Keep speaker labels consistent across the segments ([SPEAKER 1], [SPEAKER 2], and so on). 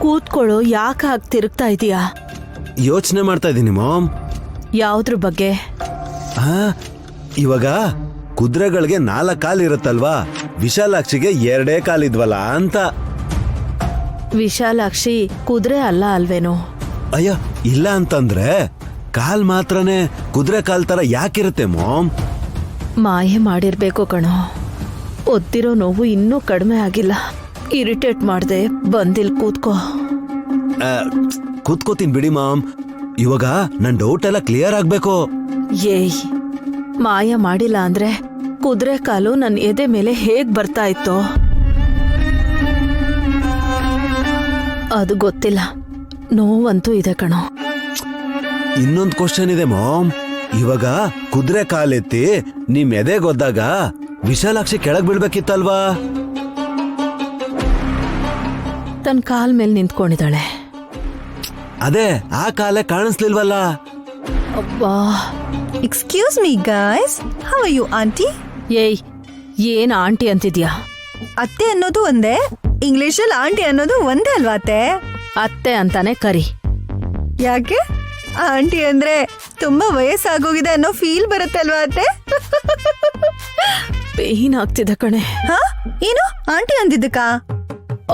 [SPEAKER 1] ಕೂತ್ಕೊಳ್ಳೋ, ಯಾಕೆ ಹಾಗೆ ತಿರುಗ್ತಾ ಇದೀಯಾ?
[SPEAKER 2] ಯೋಚನೆ ಮಾಡ್ತಾ ಇದ್ದೀನಿ ಮಾಮ್.
[SPEAKER 1] ಯಾವ್ದ್ರ ಬಗ್ಗೆ?
[SPEAKER 2] ಇವಾಗ ಕುದುರೆಗಳಿಗೆ 4 ಕಾಲು ಇರುತ್ತಲ್ವಾ, ವಿಶಾಲಾಕ್ಷಿಗೆ 2 ಕಾಲಿದ್ವಲ್ಲ ಅಂತ.
[SPEAKER 1] ವಿಶಾಲಾಕ್ಷಿ ಕುದುರೆ ಅಲ್ಲ ಅಲ್ವೇನೋ?
[SPEAKER 2] ಅಯ್ಯ ಇಲ್ಲ ಅಂತಂದ್ರೆ ಕಾಲ್ ಮಾತ್ರನೇ ಕುದುರೆ ಕಾಲ್ ತರ ಯಾಕಿರುತ್ತೆ ಮಾಮ್?
[SPEAKER 1] ಮಾಯೆ ಮಾಡಿರ್ಬೇಕು ಕಣೋ. ಒದ್ದಿರೋ ನೋವು ಇನ್ನೂ ಕಡಿಮೆ ಆಗಿಲ್ಲ. ಇರಿಟೇಟ್ ಮಾಡ್ದೆ, ಬಂದಿಲ್ ಕೂತ್ಕೋ.
[SPEAKER 2] ಕೂತ್ಕೋತೀನಿ ಬಿಡಿ ಮಾಮ್. ಇವಾಗ ನನ್ ಡೌಟ್ ಎಲ್ಲ ಕ್ಲಿಯರ್ ಆಗ್ಬೇಕು.
[SPEAKER 1] ಏಯ್, ಮಾಯ ಮಾಡಿಲ್ಲ ಅಂದ್ರೆ ಕುದುರೆ ಕಾಲು ನನ್ನ ಎದೆ ಮೇಲೆ ಹೇಗ್ ಬರ್ತಾ ಇತ್ತೋ ಅದು ಗೊತ್ತಿಲ್ಲ. ನೋವಂತೂ ಇದೆ ಕಣೋ.
[SPEAKER 2] ಇನ್ನೊಂದು ಕ್ವಶನ್ ಇದೆ ಮಾಮ್. ಇವಾಗ ಕುದುರೆ ಕಾಲೆತ್ತಿ ನಿಮ್ ಎದೆಗೊದ್ದಾಗ ವಿಶಾಲಾಕ್ಷಿ ಕೆಳಗ್ ಬೀಳ್ಬೇಕಿತ್ತಲ್ವಾ?
[SPEAKER 1] ತನ್ನ ಕಾಲ್ ಮೇಲೆ ನಿಂತ್ಕೊಂಡಿದ್ದಾಳೆ.
[SPEAKER 2] ಅದೇ ಆ ಕಾಲೇ ಕಾಣಿಸ್ಲಿಲ್ವಲ್ಲ.
[SPEAKER 1] ಅಬ್ಬಾ.
[SPEAKER 3] Excuse me guys, how are you aunty?
[SPEAKER 1] ಏಯ್, ಏನ್ ಆಂಟಿ ಅಂತಿದ್ಯಾ?
[SPEAKER 3] ಅತ್ತೆ ಅನ್ನೋದು ಒಂದೇ, ಇಂಗ್ಲಿಷಲ್ಲಿ ಆಂಟಿ ಅನ್ನೋದು ಒಂದೇ ಅಲ್ವಾ ಅತ್ತೆ?
[SPEAKER 1] ಅತ್ತೆ ಅಂತಾನೆ ಕರಿ.
[SPEAKER 3] ಯಾಕೆ? ಆಂಟಿ ಅಂದ್ರೆ ತುಂಬಾ ವಯಸ್ಸಾಗೋಗಿದೆ ಅನ್ನೋ ಫೀಲ್ ಬರುತ್ತೆ ಅಲ್ವಾ ಅತ್ತೆ?
[SPEAKER 1] ಪೇನ್ ಆಗ್ತಿದೆ ಕಣೆ.
[SPEAKER 3] ಹಾ, ಏನು ಆಂಟಿ ಅಂದಿದ್ದಕ್ಕ?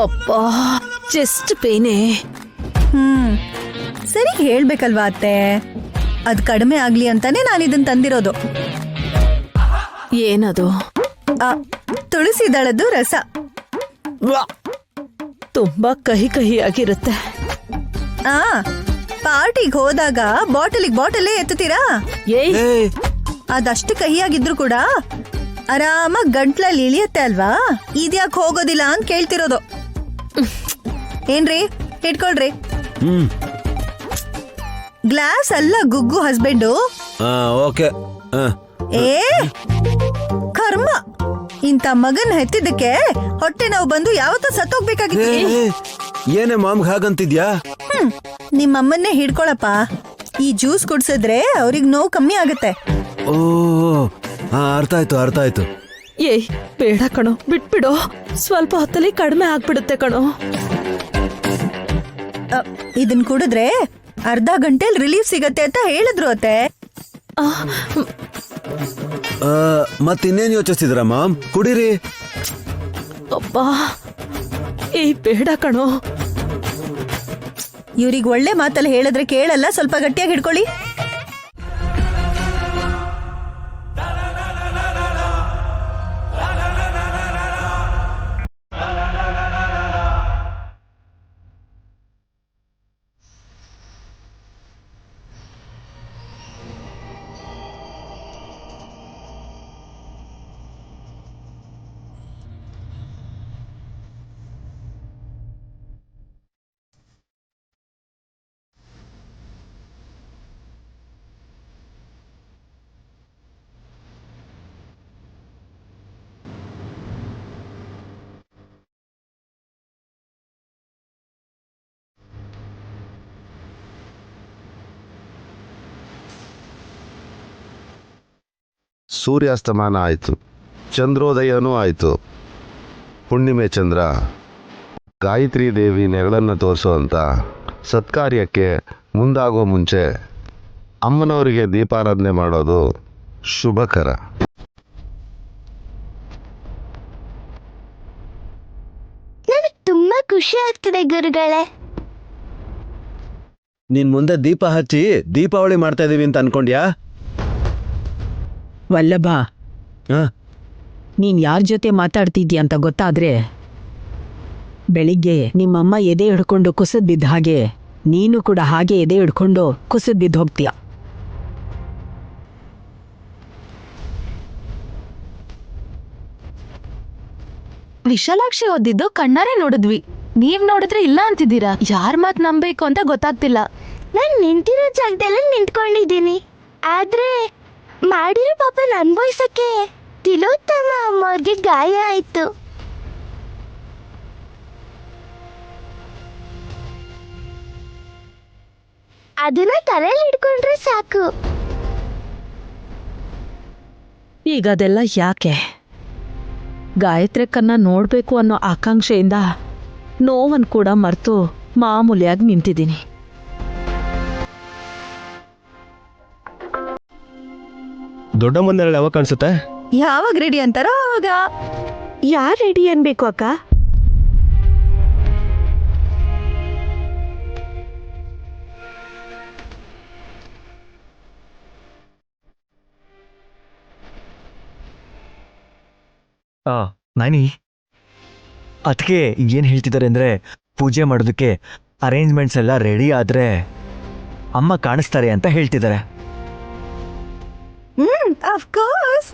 [SPEAKER 1] ಅಪ್ಪಾ, ಚೆಸ್ಟ್ ಪೇನೆ.
[SPEAKER 3] ಸರಿ ಹೇಳ್ಬೇಕಲ್ವಾ ಅತ್ತೆ, ಅದ್ ಕಡಿಮೆ ಆಗ್ಲಿ ಅಂತಾನೆ ನಾನು ಇದನ್ನ ತಂದಿರೋದು.
[SPEAKER 1] ಏನದು?
[SPEAKER 3] ತುಳಸಿ ದಳದ್ದು ರಸ.
[SPEAKER 1] ತುಂಬಾ ಕಹಿ ಕಹಿಯಾಗಿರುತ್ತೆ.
[SPEAKER 3] ಪಾರ್ಟಿಗೆ ಹೋದಾಗ ಬಾಟಲೇ ಎತ್ತುತ್ತೀರಾ?
[SPEAKER 1] ಏಯ್,
[SPEAKER 3] ಅದಷ್ಟು ಕಹಿಯಾಗಿದ್ರು ಕೂಡ ಆರಾಮಾಗಿ ಗಂಟ್ಲಲ್ಲಿ ಇಳಿಯುತ್ತೆ ಅಲ್ವಾ? ಇದ್ಯಾಕೆ ಹೋಗೋದಿಲ್ಲ ಅಂತ ಕೇಳ್ತಿರೋದು. ಏನ್ರಿ, ಇಟ್ಕೊಳ್ರಿ. ಗ್ಲಾಸ್ ಅಲ್ಲ ಗುಗ್ಗು ಹಸ್ಬೆಂಡು.
[SPEAKER 2] ಓಕೆ.
[SPEAKER 3] ಏ ಕರ್ಮ, ಇಂಥ ಮಗನ್ ಹೆತ್ತಿದ್ದಕ್ಕೆ ಹೊಟ್ಟೆ ನೋವು ಬಂದು ಯಾವತ್ತೂ ಸತ್ತೋಗ್ಬೇಕಾಗಿತ್ತು.
[SPEAKER 2] ಏನೇ ಮಾಮ್ ಹಾಗಂತಿದ್ಯಾ?
[SPEAKER 3] ನಿಮ್ಮಮ್ಮನ್ನೇ ಹಿಡ್ಕೊಳಪ್ಪ. ಈ ಜ್ಯೂಸ್ ಕುಡ್ಸಿದ್ರೆ ಅವ್ರಿಗೆ ನೋವು ಕಮ್ಮಿ ಆಗುತ್ತೆ.
[SPEAKER 2] ಓ, ಅರ್ಥ ಆಯ್ತು.
[SPEAKER 1] ಏಯ್, ಬೇಡ ಕಣೋ, ಬಿಟ್ಬಿಡೋ. ಸ್ವಲ್ಪ ಹೊತ್ತಲ್ಲಿ ಕಡಿಮೆ ಆಗ್ಬಿಡುತ್ತೆ ಕಣೋ.
[SPEAKER 3] ಇದನ್ ಕುಡಿದ್ರೆ ಅರ್ಧ ಗಂಟೆಲ್ ರಿಲೀಫ್ ಸಿಗತ್ತೆ ಅಂತ ಹೇಳಿದ್ರು ಅತ್ತೆ.
[SPEAKER 2] ಮತ್ತಿನ್ನೇನ್ ಯೋಚಿಸ್ತಿದ್ರ ಮಾಮ್? ಕುಡೀರಿ.
[SPEAKER 1] ಅಬ್ಬಾ, ಏಯ್ ಬೇಡ ಕಣೋ.
[SPEAKER 3] ಇವ್ರಿಗೆ ಒಳ್ಳೆ ಮಾತಲ್ಲಿ ಹೇಳಿದ್ರೆ ಕೇಳಲ್ಲ. ಸ್ವಲ್ಪ ಗಟ್ಟಿಯಾಗಿ ಹಿಡ್ಕೊಳ್ಳಿ.
[SPEAKER 4] ಸೂರ್ಯಾಸ್ತಮಾನ ಆಯಿತು, ಚಂದ್ರೋದಯನೂ ಆಯಿತು. ಹುಣ್ಣಿಮೆ ಚಂದ್ರ ಗಾಯತ್ರಿ ದೇವಿ ನೆರಳನ್ನು ತೋರಿಸುವಂಥ ಸತ್ಕಾರ್ಯಕ್ಕೆ ಮುಂದಾಗೋ ಮುಂಚೆ ಅಮ್ಮನವರಿಗೆ ದೀಪಾರಾಧನೆ ಮಾಡೋದು ಶುಭಕರ.
[SPEAKER 5] ನನಗೆ ತುಂಬಾ ಖುಷಿ ಆಗ್ತಿದೆ ಗುರುಗಳೇ.
[SPEAKER 2] ನಿನ್ ಮುಂದೆ ದೀಪ ಹಚ್ಚಿ ದೀಪಾವಳಿ ಮಾಡ್ತಾ ಇದೀವಿ ಅಂತ ಅನ್ಕೊಂಡ್ಯಾ?
[SPEAKER 6] ವಲ್ಲಭ, ನೀನ್ ಯಾರ ಜೊತೆ ಮಾತಾಡ್ತಿದ್ಯಾ ಅಂತ ಗೊತ್ತಾದ್ರೆ ಬೆಳಿಗ್ಗೆ ನಿಮ್ಮಮ್ಮ ಎದೆ ಹಿಡ್ಕೊಂಡು ಕುಸಿದ್ ಬಿದ್ದ ಹಾಗೆ ನೀನು ಕೂಡ ಹಾಗೆ ಎದೆ ಹಿಡ್ಕೊಂಡು ಕುಸಿದ್ ಬಿದ್ದು ಹೋಗ್ತೀಯ.
[SPEAKER 7] ವಿಶಾಲಾಕ್ಷಿ ಓದಿದ್ದು ಕಣ್ಣಾರೆ ನೋಡಿದ್ವಿ. ನೀವ್ ನೋಡಿದ್ರೆ ಇಲ್ಲ ಅಂತಿದ್ದೀರಾ. ಯಾರ್ ಮಾತ್ ನಂಬೇಕು ಅಂತ ಗೊತ್ತಾಗ್ತಿಲ್ಲ.
[SPEAKER 5] ನಾನ್ ನಿಂತಿರೋ ಜಾಗದಲ್ಲಿ ನಿಂತ್ಕೊಂಡಿದ್ದೀನಿ. ಆದ್ರೆ ಮಾಡಿರೋ ಪಾಪನ ಅನ್ಭವಿಸಕ್ಕೆ ತಿಲೋತ್ತಮ ಅಮ್ಮವ್ರಿಗೆ ಗಾಯ ಆಯ್ತು. ಅದನ್ನ ತಲೆಯಲ್ಲಿ ಹಿಡ್ಕೊಂಡ್ರೆ ಸಾಕು.
[SPEAKER 1] ಈಗ ಅದೆಲ್ಲ ಯಾಕೆ? ಗಾಯತ್ರಿಕನ್ನ ನೋಡ್ಬೇಕು ಅನ್ನೋ ಆಕಾಂಕ್ಷೆಯಿಂದ ನೋವನ್ನು ಕೂಡ ಮರೆತು ಮಾಮೂಲಿಯಾಗಿ ನಿಂತಿದ್ದೀನಿ.
[SPEAKER 8] ದೊಡ್ಡಮ್ಮನೆಲ್ಲ ಯಾವಾಗ ಕಾಣಿಸುತ್ತೆ?
[SPEAKER 3] ಯಾವಾಗ ರೆಡಿ ಅಂತಾರೋ ಅವಾಗ.
[SPEAKER 6] ಯಾರು ರೆಡಿ ಅನ್ಬೇಕು ಅಕ್ಕ?
[SPEAKER 9] ನಾನಿ ಅದಕ್ಕೆ ಏನು ಹೇಳ್ತಿದ್ದಾರೆ ಅಂದರೆ, ಪೂಜೆ ಮಾಡೋದಕ್ಕೆ ಅರೇಂಜ್ಮೆಂಟ್ಸ್ ಎಲ್ಲ ರೆಡಿ ಆದರೆ ಅಮ್ಮ ಕಾಣಿಸ್ತಾರೆ ಅಂತ ಹೇಳ್ತಿದ್ದಾರೆ.
[SPEAKER 3] Of course.